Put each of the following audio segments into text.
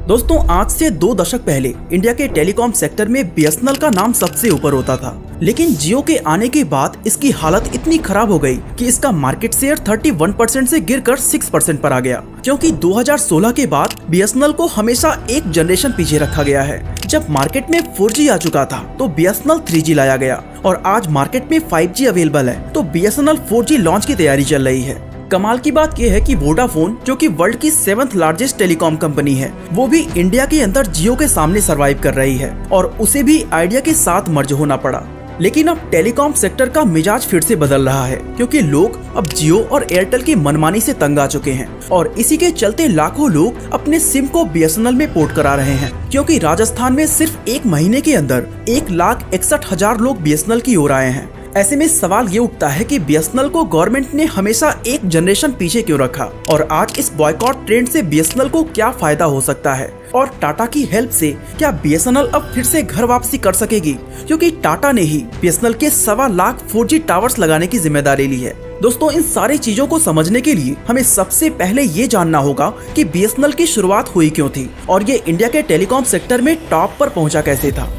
दोस्तों, आज से 2 दशक पहले इंडिया के टेलीकॉम सेक्टर में बीएसएनएल का नाम सबसे ऊपर होता था। लेकिन जियो के आने के बाद इसकी हालत इतनी खराब हो गई कि इसका मार्केट शेयर 31% से गिरकर 6% पर आ गया। क्योंकि 2016 के बाद बीएसएनएल को हमेशा एक जनरेशन पीछे रखा गया है। जब मार्केट में 4G आ चुका था तो बीएसएनएल 3G लाया गया और आज मार्केट में 5G अवेलेबल है तो बीएसएनएल 4G लॉन्च की तैयारी चल रही है। कमाल की बात यह है कि वोडाफोन, जो कि वर्ल्ड की 7th लार्जेस्ट टेलीकॉम कंपनी है, वो भी इंडिया के अंदर जियो के सामने सरवाइव कर रही है और उसे भी आइडिया के साथ मर्ज होना पड़ा। लेकिन अब टेलीकॉम सेक्टर का मिजाज फिर से बदल रहा है क्योंकि लोग अब जियो और एयरटेल की मनमानी से तंग आ चुके हैं और इसी के चलते लाखों लोग अपने सिम को बीएसएनएल में पोर्ट करा रहे हैं। क्योंकि राजस्थान में सिर्फ एक महीने के अंदर 1,61,000 लोग बीएसएनएल की ओर आए हैं। ऐसे में सवाल ये उठता है कि बीएसएनएल को गवर्नमेंट ने हमेशा एक जनरेशन पीछे क्यों रखा और आज इस बॉयकॉट ट्रेंड से बीएसएनएल को क्या फायदा हो सकता है और टाटा की हेल्प से क्या बीएसएनएल अब फिर से घर वापसी कर सकेगी, क्योंकि टाटा ने ही बीएसएनएल के 1.25 लाख 4G टावर्स लगाने की जिम्मेदारी ली है। दोस्तों, इन सारी चीजों को समझने के लिए हमें सबसे पहले ये जानना होगा कि बीएसएनएल की शुरुआत हुई क्यों थी और ये इंडिया के टेलीकॉम सेक्टर में टॉप पर पहुंचा कैसे था।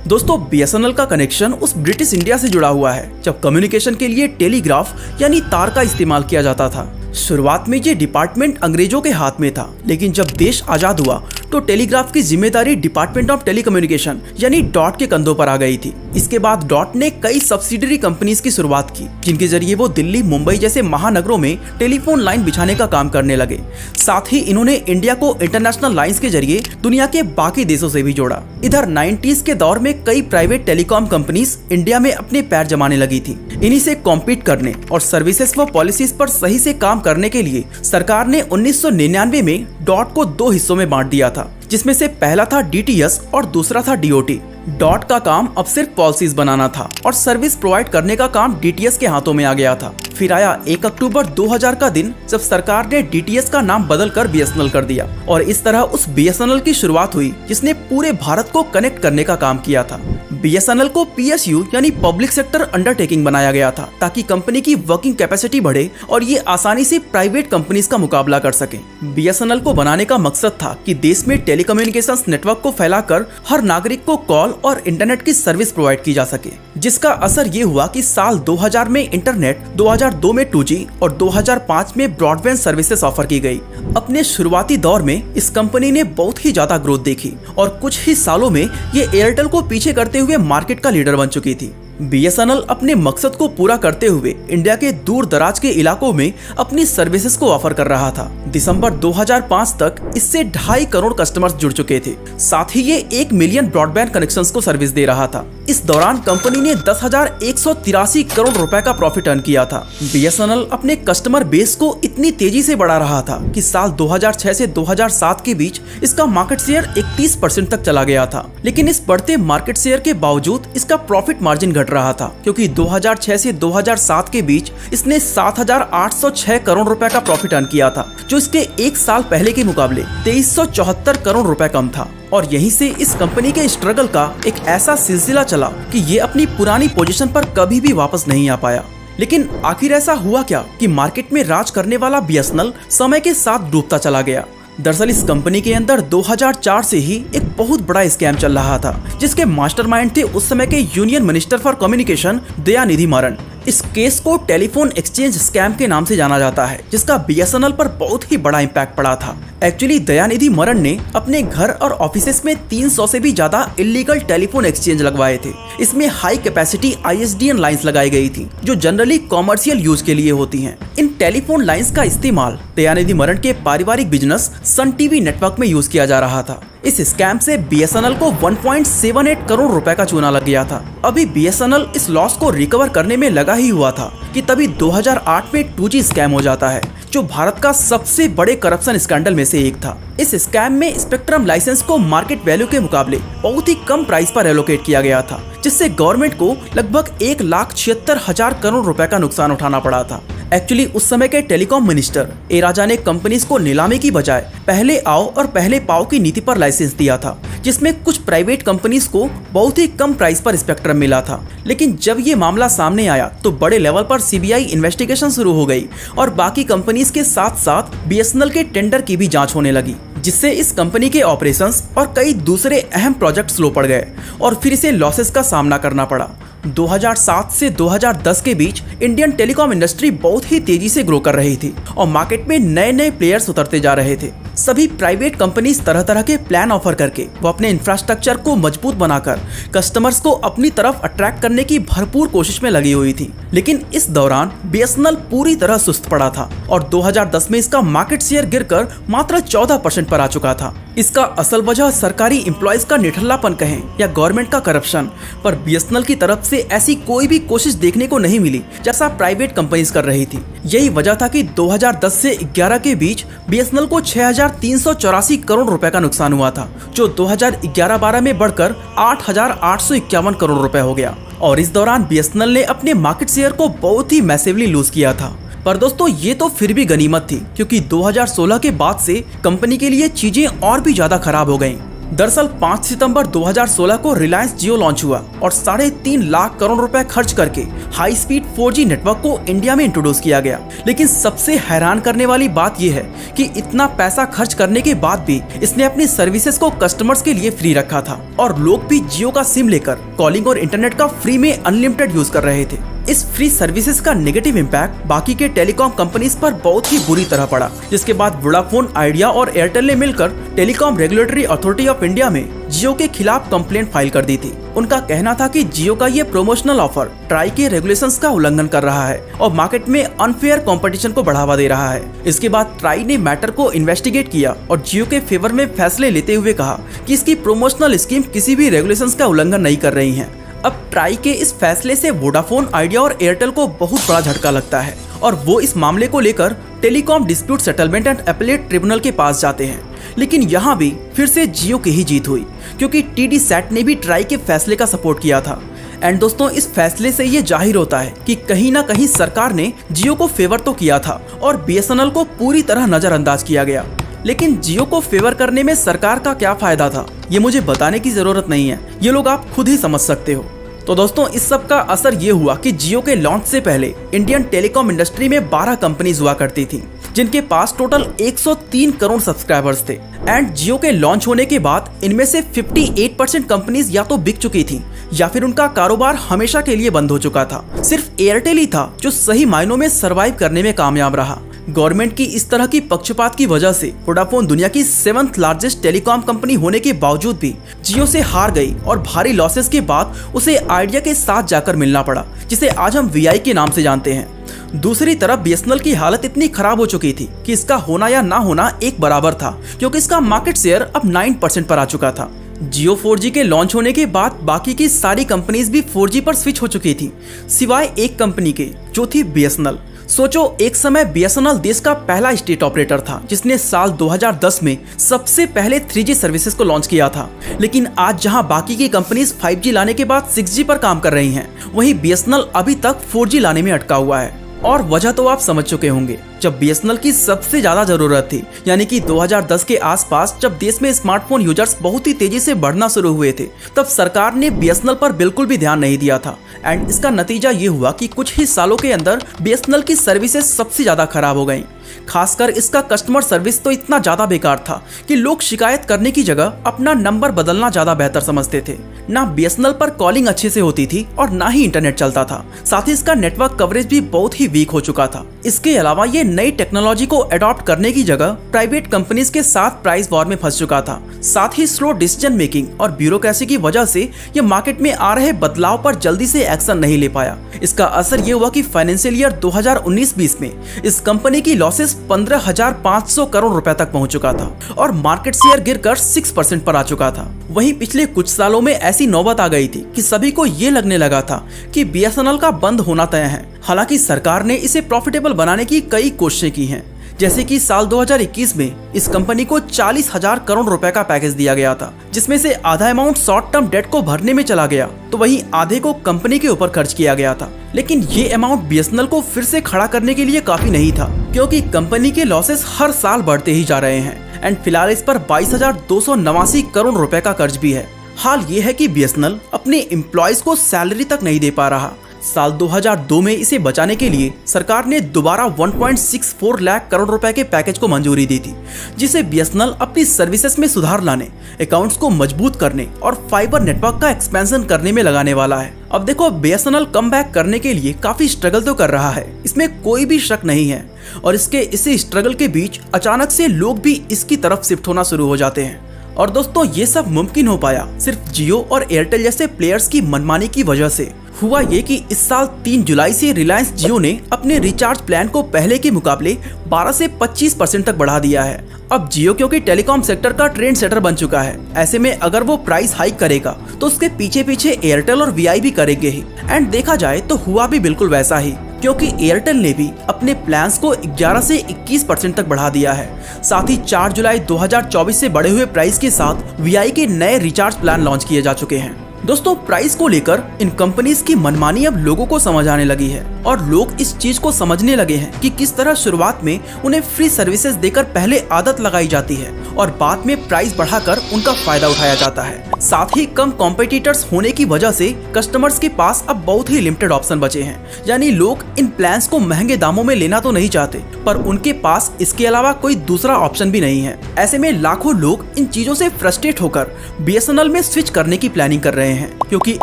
दोस्तों, बीएसएनएल का कनेक्शन उस ब्रिटिश इंडिया से जुड़ा हुआ है जब कम्युनिकेशन के लिए टेलीग्राफ यानी तार का इस्तेमाल किया जाता था। शुरुआत में ये डिपार्टमेंट अंग्रेजों के हाथ में था, लेकिन जब देश आजाद हुआ तो टेलीग्राफ की जिम्मेदारी डिपार्टमेंट ऑफ टेलीकम्युनिकेशन यानी डॉट के कंधों पर आ गई थी। इसके बाद डॉट ने कई सब्सिडरी कंपनीज की शुरुआत की जिनके जरिए वो दिल्ली, मुंबई जैसे महानगरों में टेलीफोन लाइन बिछाने का काम करने लगे। साथ ही इन्होंने इंडिया को इंटरनेशनल लाइंस के जरिए दुनिया के बाकी देशों से भी जोड़ा। इधर 90s के दौर में कई प्राइवेट टेलीकॉम कंपनीज इंडिया में अपने पैर जमाने लगी थी। इन्हीं से कॉम्पीट करने और सर्विसेज व पॉलिसीज पर सही से काम करने के लिए सरकार ने 1999 में डॉट को 2 हिस्सों में बांट दिया था, जिसमें से पहला था डीटीएस और दूसरा था डीओटी। डॉट का काम अब सिर्फ पॉलिसीज बनाना था और सर्विस प्रोवाइड करने का काम डीटीएस के हाथों में आ गया था। फिर आया 1 अक्टूबर 2000 का दिन जब सरकार ने डीटीएस का नाम बदलकर बीएसएनएल कर दिया और इस तरह उस बीएसएनएल की शुरुआत हुई जिसने पूरे भारत को कनेक्ट करने का काम किया था। बीएसएनएल को पीएसयू यानी पब्लिक सेक्टर अंडरटेकिंग बनाया गया था ताकि कंपनी की वर्किंग कैपेसिटी बढ़े और ये आसानी से प्राइवेट कंपनीज का मुकाबला कर सके। बीएसएनएल को बनाने का मकसद था कि देश में टेलीकम्युनिकेशंस नेटवर्क को फैलाकर हर नागरिक को कॉल और इंटरनेट की सर्विस प्रोवाइड की जा सके, जिसका असर ये हुआ कि साल 2000 में इंटरनेट, 2002 में 2G और 2005 में ब्रॉडबैंड सर्विसेज ऑफर की गई। अपने शुरुआती दौर में इस कंपनी ने बहुत ही ज्यादा ग्रोथ देखी और कुछ ही सालों में ये एयरटेल को पीछे करते हुए मार्केट का लीडर बन चुकी थी। बीएसएनएल अपने मकसद को पूरा करते हुए इंडिया के दूर दराज के इलाकों में अपनी सर्विसेज को ऑफर कर रहा था। दिसंबर 2005 तक इससे 2.5 करोड़ कस्टमर्स जुड़ चुके थे। साथ ही ये 1 मिलियन ब्रॉडबैंड कनेक्शंस को सर्विस दे रहा था। इस दौरान कंपनी ने 10,183 करोड़ रुपए का प्रॉफिट अर्न किया था। बीएसएनएल अपने कस्टमर बेस को इतनी तेजी से बढ़ा रहा था कि साल 2006 से 2007 के बीच इसका मार्केट शेयर 31% तक चला गया था। लेकिन इस बढ़ते मार्केट शेयर के बावजूद इसका प्रॉफिट मार्जिन घट रहा था क्योंकि 2006 से 2007 के बीच इसने 7,806 करोड़ रुपए का प्रॉफिट अर्न किया था, जो इसके एक साल पहले के मुकाबले 2374 करोड़ रुपए कम था। और यहीं से इस कंपनी के स्ट्रगल का एक ऐसा सिलसिला चला कि ये अपनी पुरानी पोजीशन पर कभी भी वापस नहीं आ पाया। लेकिन आखिर ऐसा हुआ क्या कि मार्केट में राज करने वाला बीएसएनएल समय के साथ डूबता चला गया। दरअसल इस कंपनी के अंदर 2004 से ही एक बहुत बड़ा स्कैम चल रहा था जिसके मास्टरमाइंड थे उस समय के union minister for communication Dayanidhi Maran. इस केस को टेलीफोन एक्सचेंज स्कैम के नाम से जाना जाता है, जिसका बीएसएनएल पर बहुत ही बड़ा इम्पैक्ट पड़ा था। एक्चुअली दयानिधि मारन ने अपने घर और ऑफिसेस में 300 से भी ज्यादा इलीगल टेलीफोन एक्सचेंज लगवाए थे। इसमें हाई कैपेसिटी ISDN लाइंस लगाई गई थी जो जनरली कॉमर्शियल यूज के लिए होती हैं। इन टेलीफोन लाइंस का इस्तेमाल दयानिधि मारन के पारिवारिक बिजनेस सन टीवी नेटवर्क में यूज किया जा रहा था। इस स्कैम से बीएसएनएल को 1.78 करोड़ रुपए का चूना लग गया था। अभी बीएसएनएल इस लॉस को रिकवर करने में लगा ही हुआ था कि तभी 2008 में 2G स्कैम हो जाता है, जो भारत का सबसे बड़े करप्शन स्कैंडल में से एक था। इस स्कैम में स्पेक्ट्रम लाइसेंस को मार्केट वैल्यू के मुकाबले बहुत ही कम प्राइस पर एलोकेट किया गया था, जिससे गवर्नमेंट को लगभग 1,76,000 करोड़ रुपए का नुकसान उठाना पड़ा था। एक्चुअली उस समय के टेलीकॉम मिनिस्टर ए राजा ने कंपनीज को नीलामी की बजाय पहले आओ और पहले पाओ की नीति पर लाइसेंस दिया था, जिसमें कुछ प्राइवेट कंपनीज को बहुत ही कम प्राइस पर स्पेक्ट्रम मिला था। लेकिन जब ये मामला सामने आया तो बड़े लेवल पर सीबीआई इन्वेस्टिगेशन शुरू हो गई और बाकी कंपनीज के साथ साथ बीएसएनएल के टेंडर की भी जांच होने लगी, जिससे इस कंपनी के ऑपरेशंस और कई दूसरे अहम प्रोजेक्ट स्लो पड़ गए और फिर इसे लॉसेस का सामना करना पड़ा। 2007 से 2010 के बीच इंडियन टेलीकॉम इंडस्ट्री बहुत ही तेजी से ग्रो कर रही थी और मार्केट में नए नए प्लेयर्स उतरते जा रहे थे। सभी प्राइवेट कंपनीज तरह तरह के प्लान ऑफर करके वो अपने इंफ्रास्ट्रक्चर को मजबूत बनाकर कस्टमर्स को अपनी तरफ अट्रैक्ट करने की भरपूर कोशिश में लगी हुई थी। लेकिन इस दौरान बीएसएनएल पूरी तरह सुस्त पड़ा था और 2010 में इसका मार्केट शेयर गिरकर मात्र 14% पर आ चुका था। इसका असल वजह सरकारी एम्प्लॉयज का निठल्लापन कहें या गवर्नमेंट का करप्शन, पर बीएसएनएल की तरफ से ऐसी कोई भी कोशिश देखने को नहीं मिली जैसा प्राइवेट कंपनीज कर रही थी। यही वजह था कि 2010 से 11 के बीच बीएसएनएल को 6,384 करोड़ रुपए का नुकसान हुआ था, जो 2011-12 में बढ़कर 8,851 करोड़ रुपए हो गया। और इस दौरान बीएसएनएल ने अपने मार्केट शेयर को बहुत ही मैसिवली लूज किया था। पर दोस्तों ये तो फिर भी गनीमत थी, क्योंकि 2016 के बाद से कंपनी के लिए चीजें और भी ज्यादा खराब हो गईं। दरअसल 5 सितंबर 2016 को रिलायंस जियो लॉन्च हुआ और 3.5 लाख करोड़ रुपए खर्च करके हाई स्पीड 4G नेटवर्क को इंडिया में इंट्रोड्यूस किया गया। लेकिन सबसे हैरान करने वाली बात यह है कि इतना पैसा खर्च करने के बाद भी इसने अपनी सर्विसेज को कस्टमर्स के लिए फ्री रखा था और लोग भी जियो का सिम लेकर कॉलिंग और इंटरनेट का फ्री में अनलिमिटेड यूज कर रहे थे। इस फ्री सर्विसेज का नेगेटिव इम्पैक्ट बाकी के टेलीकॉम कंपनीज पर बहुत ही बुरी तरह पड़ा, जिसके बाद वोडाफोन, आइडिया और एयरटेल ने मिलकर telecom regulatory authority of India में जियो के खिलाफ कंप्लेंट फाइल कर दी थी। उनका कहना था कि जियो का ये प्रमोशनल ऑफर ट्राई के रेगुलेशंस का उल्लंघन कर रहा है और मार्केट में अनफेयर कंपटीशन को बढ़ावा दे रहा है। इसके बाद ट्राई ने मैटर को इन्वेस्टिगेट किया और जियो के फेवर में फैसले लेते हुए कहा कि इसकी प्रमोशनल स्कीम किसी भी रेगुलेशंस का उल्लंघन नहीं कर रही है। अब ट्राई के इस फैसले से वोडाफोन, आइडिया और एयरटेल को बहुत बड़ा झटका लगता है और वो इस मामले को लेकर telecom dispute settlement and appellate tribunal के पास जाते हैं। लेकिन यहाँ भी फिर से जियो की ही जीत हुई, क्योंकि टीडी सैट ने भी ट्राई के फैसले का सपोर्ट किया था। एंड दोस्तों, इस फैसले से ये जाहिर होता है कि कहीं ना कहीं सरकार ने जियो को फेवर तो किया था और बीएसएनएल को पूरी तरह नजरअंदाज किया गया। लेकिन जियो को फेवर करने में सरकार का क्या फायदा था, ये मुझे बताने की जरूरत नहीं है, ये लोग आप खुद ही समझ सकते हो। तो दोस्तों, इस सब का असर ये हुआ कि जियो के लॉन्च से पहले इंडियन टेलीकॉम इंडस्ट्री में 12 कंपनीज हुआ करती थी, जिनके पास टोटल 103 करोड़ सब्सक्राइबर्स थे। एंड जियो के लॉन्च होने के बाद इनमें से 58% कंपनीज या तो बिक चुकी थी या फिर उनका कारोबार हमेशा के लिए बंद हो चुका था। सिर्फ एयरटेल ही था जो सही मायनों में सरवाइव करने में कामयाब रहा। गवर्नमेंट की इस तरह की पक्षपात की वजह से वोडाफोन दुनिया की 7th लार्जेस्ट टेलीकॉम कंपनी होने के बावजूद भी जियो से हार गई और भारी लॉसेस के बाद उसे आइडिया के साथ जाकर मिलना पड़ा, जिसे आज हम वीआई के नाम से जानते हैं। दूसरी तरफ बीएसएनएल की हालत इतनी खराब हो चुकी थी कि इसका होना या ना होना एक बराबर था, क्योंकि इसका मार्केट शेयर अब 9% पर आ चुका था। जियो 4G के लॉन्च होने के बाद बाकी की सारी कंपनीज भी 4G पर स्विच हो चुकी थी, सिवाय एक कंपनी के, जो थी बीएसएनएल। सोचो, एक समय बीएसएनएल देश का पहला स्टेट ऑपरेटर था जिसने साल 2010 में सबसे पहले 3G सर्विसेज को लॉन्च किया था। लेकिन आज जहां बाकी की कंपनीज 5G लाने के बाद 6G पर काम कर रही हैं, वहीं बीएसएनएल अभी तक 4G लाने में अटका हुआ है। और वजह तो आप समझ चुके होंगे, जब बीएसएनएल की सबसे ज्यादा जरूरत थी, यानी कि 2010 के आसपास, जब देश में स्मार्टफोन यूजर्स बहुत ही तेजी से बढ़ना शुरू हुए थे, तब सरकार ने बीएसएनएल पर बिल्कुल भी ध्यान नहीं दिया था। एंड इसका नतीजा ये हुआ कि कुछ ही सालों के अंदर बीएसएनएल की सर्विसेज सबसे ज्यादा खराब हो गईं। खासकर इसका कस्टमर सर्विस तो इतना ज्यादा बेकार था कि लोग शिकायत करने की जगह अपना नंबर बदलना ज्यादा बेहतर समझते थे। ना बीएसएनएल पर कॉलिंग अच्छे से होती थी और ना ही इंटरनेट चलता था। साथ ही इसका नेटवर्क कवरेज भी बहुत ही वीक हो चुका था। इसके अलावा ये नई टेक्नोलॉजी को अडॉप्ट करने की जगह प्राइवेट कंपनीज के साथ प्राइस वॉर में फंस चुका था। साथ ही स्लो डिसीजन मेकिंग और ब्यूरोक्रेसी की वजह से ये मार्केट में आ रहे बदलाव पर जल्दी से एक्शन नहीं ले पाया। इसका असर ये हुआ कि फाइनेंशियल ईयर 2019-20 में इस कंपनी की लॉसेस 15,500 करोड़ रुपए तक पहुंच चुका था और मार्केट शेयर गिरकर 6% पर आ चुका था। वहीं पिछले कुछ सालों में ऐसी नौबत आ गई थी कि सभी को ये लगने लगा था कि बीएसएनएल का बंद होना तय है। हालांकि सरकार ने इसे प्रॉफिटेबल बनाने की कई कोशिशें की हैं, जैसे कि साल 2021 में इस कंपनी को 40,000 करोड़ रुपए का पैकेज दिया गया था, जिसमें से आधा अमाउंट शॉर्ट टर्म डेट को भरने में चला गया, तो वहीं आधे को कंपनी के ऊपर खर्च किया गया था। लेकिन ये अमाउंट बीएसएनएल को फिर से खड़ा करने के लिए काफी नहीं था, क्योंकि कंपनी के लॉसेस हर साल बढ़ते ही जा रहे हैं। एंड फिलहाल इस पर 22,289 करोड़ रुपए का कर्ज भी है। हाल ये है कि बीएसएनएल अपने एम्प्लॉयज को सैलरी तक नहीं दे पा रहा। साल 2002 में इसे बचाने के लिए सरकार ने दोबारा 1.64 लाख करोड़ रुपए के पैकेज को मंजूरी दी थी, जिसे बीएसएनएल अपनी सर्विसेज में सुधार लाने, अकाउंट्स को मजबूत करने और फाइबर नेटवर्क का एक्सपेंशन करने में लगाने वाला है। अब देखो, बीएसएनएल कम बैक करने के लिए काफी स्ट्रगल तो कर रहा है, इसमें कोई भी शक नहीं है। और इसी स्ट्रगल के बीच अचानक से लोग भी इसकी तरफ शिफ्ट होना शुरू हो जाते हैं। और दोस्तों, ये सब मुमकिन हो पाया सिर्फ जियो और एयरटेल जैसे प्लेयर्स की मनमानी की वजह से। हुआ ये कि इस साल 3 जुलाई से रिलायंस जियो ने अपने रिचार्ज प्लान को पहले के मुकाबले 12 से 25% तक बढ़ा दिया है। अब जियो क्योंकि टेलीकॉम सेक्टर का ट्रेंड सेटर बन चुका है, ऐसे में अगर वो प्राइस हाइक करेगा तो उसके पीछे पीछे एयरटेल और वीआई भी करेंगे ही। एंड देखा जाए तो हुआ भी बिल्कुल वैसा ही, क्योंकि एयरटेल ने भी अपने प्लान्स को 11 से 21% तक बढ़ा दिया है। साथ ही 4 जुलाई 2024 से बढ़े हुए प्राइस के साथ वीआई के नए रिचार्ज प्लान लॉन्च किए जा चुके हैं। दोस्तों, प्राइस को लेकर इन कंपनीज की मनमानी अब लोगों को समझ आने लगी है और लोग इस चीज को समझने लगे हैं कि किस तरह शुरुआत में उन्हें फ्री सर्विसेज देकर पहले आदत लगाई जाती है और बाद में प्राइस बढ़ाकर उनका फायदा उठाया जाता है। साथ ही कम कॉम्पिटिटर्स होने की वजह से कस्टमर्स के पास अब बहुत ही लिमिटेड ऑप्शन बचे हैं, यानी लोग इन प्लान्स को महंगे दामों में लेना तो नहीं चाहते, पर उनके पास इसके अलावा कोई दूसरा ऑप्शन भी नहीं है। ऐसे में लाखों लोग इन चीजों से फ्रस्ट्रेट होकर बीएसएनएल में स्विच करने की प्लानिंग कर रहे हैं, क्योंकि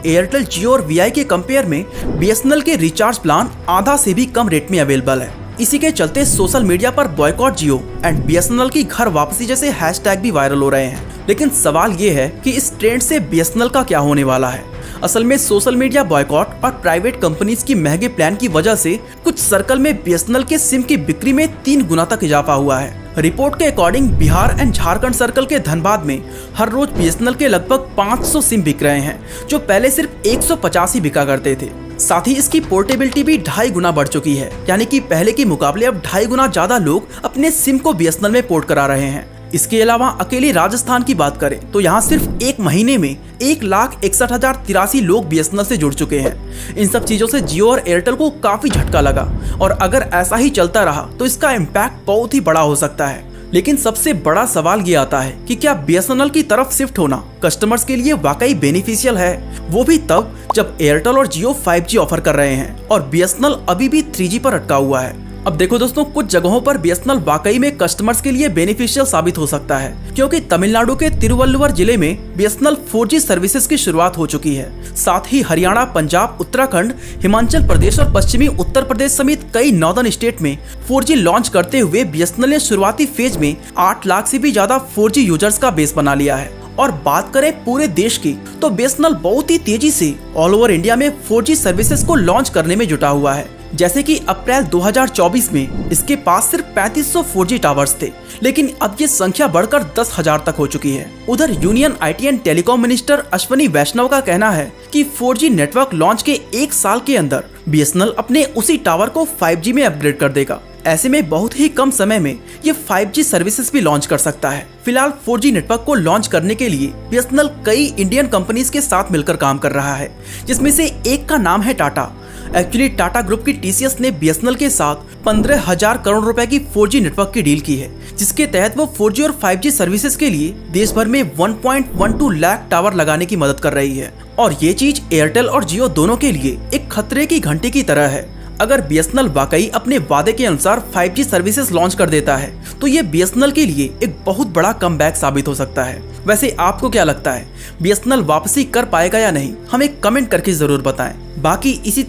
एयरटेल, जियो और वीआई के कंपेयर में बीएसएनएल के रिचार्ज प्लान आधा से भी कम रेट में अवेलेबल है। इसी के चलते सोशल मीडिया पर बॉयकॉट जियो एंड बीएसएनएल की घर वापसी जैसे हैशटैग भी वायरल हो रहे हैं। लेकिन सवाल ये है कि इस ट्रेंड से बीएसएनएल का क्या होने वाला है। असल में सोशल मीडिया बॉयकॉट और प्राइवेट कंपनीज की महंगे प्लान की वजह से कुछ सर्कल में बीएसएनएल के सिम की बिक्री में 3 गुना तक इजाफा हुआ है। रिपोर्ट के according Bihar and Jharkhand circle के धनबाद में हर रोज बीएसएनएल के लगभग 500 सिम बिक रहे हैं, जो पहले सिर्फ 150 ही बिका करते थे। साथ ही इसकी पोर्टेबिलिटी भी 2.5 गुना बढ़ चुकी है, यानी कि पहले के मुकाबले अब 2.5 गुना ज्यादा लोग अपने सिम को बीएसएनएल में पोर्ट करा रहे हैं। इसके अलावा अकेले राजस्थान की बात करें तो यहाँ सिर्फ एक महीने में 1,61,083 लोग बीएसएनएल से जुड़ चुके हैं। इन सब चीजों से जियो और एयरटेल को काफी झटका लगा और अगर ऐसा ही चलता रहा तो इसका इम्पैक्ट बहुत ही बड़ा हो सकता है। लेकिन सबसे बड़ा सवाल ये आता है कि क्या बीएसएनएल की तरफ शिफ्ट होना कस्टमर्स के लिए वाकई बेनिफिशियल है, वो भी तब जब एयरटेल और जियो 5G ऑफर कर रहे हैं और बीएसएनएल अभी भी 3G पर अटका हुआ है। अब देखो दोस्तों, कुछ जगहों पर बीएसएनएल वाकई में कस्टमर्स के लिए बेनिफिशियल साबित हो सकता है, क्योंकि तमिलनाडु के तिरुवल्लुवर जिले में बीएसएनएल 4G सर्विसेज की शुरुआत हो चुकी है। साथ ही हरियाणा, पंजाब, उत्तराखंड, हिमाचल प्रदेश और पश्चिमी उत्तर प्रदेश समेत कई नॉर्दर्न स्टेट में 4G लॉन्च करते हुए बीएसएनएल ने शुरुआती फेज में 8 लाख से भी ज्यादा 4G यूजर्स का बेस बना लिया है। और बात करें पूरे देश की तो बीएसएनएल बहुत ही तेजी से ऑल ओवर इंडिया में 4G सर्विसेज को लॉन्च करने में जुटा हुआ है। जैसे कि अप्रैल 2024 में इसके पास सिर्फ 3500 4G टावर्स थे, लेकिन अब ये संख्या बढ़कर 10,000 तक हो चुकी है। उधर union IT and telecom minister Ashwini Vaishnaw का कहना है कि 4G नेटवर्क लॉन्च के 1 साल के अंदर बीएसएनएल अपने उसी टावर को 5G में अपग्रेड कर देगा। ऐसे में बहुत ही कम समय में ये 5G सर्विसेज भी लॉन्च कर सकता है। फिलहाल 4G नेटवर्क को लॉन्च करने के लिए बीएसएनएल कई इंडियन कंपनीज के साथ मिलकर काम कर रहा है, जिसमें से एक का नाम है टाटा। एक्चुअली टाटा ग्रुप की टीसीएस ने बीएसएनएल के साथ 15,000 करोड़ रुपए की 4G नेटवर्क की डील की है, जिसके तहत वो 4G और 5G सर्विसेज के लिए देश भर में 1.12 लाख टावर लगाने की मदद कर रही है। और ये चीज एयरटेल और जियो दोनों के लिए एक खतरे की घंटी की तरह है। अगर बीएसएनएल वाकई अपने वादे के अनुसार 5G सर्विसेज लॉन्च कर देता है तो ये बीएसएनएल के लिए एक बहुत बड़ा कमबैक साबित हो सकता है। वैसे आपको क्या लगता है, बीएसएनएल वापसी कर पाएगा या नहीं? हमें कमेंट करके जरूर बताएं। बाकी इसी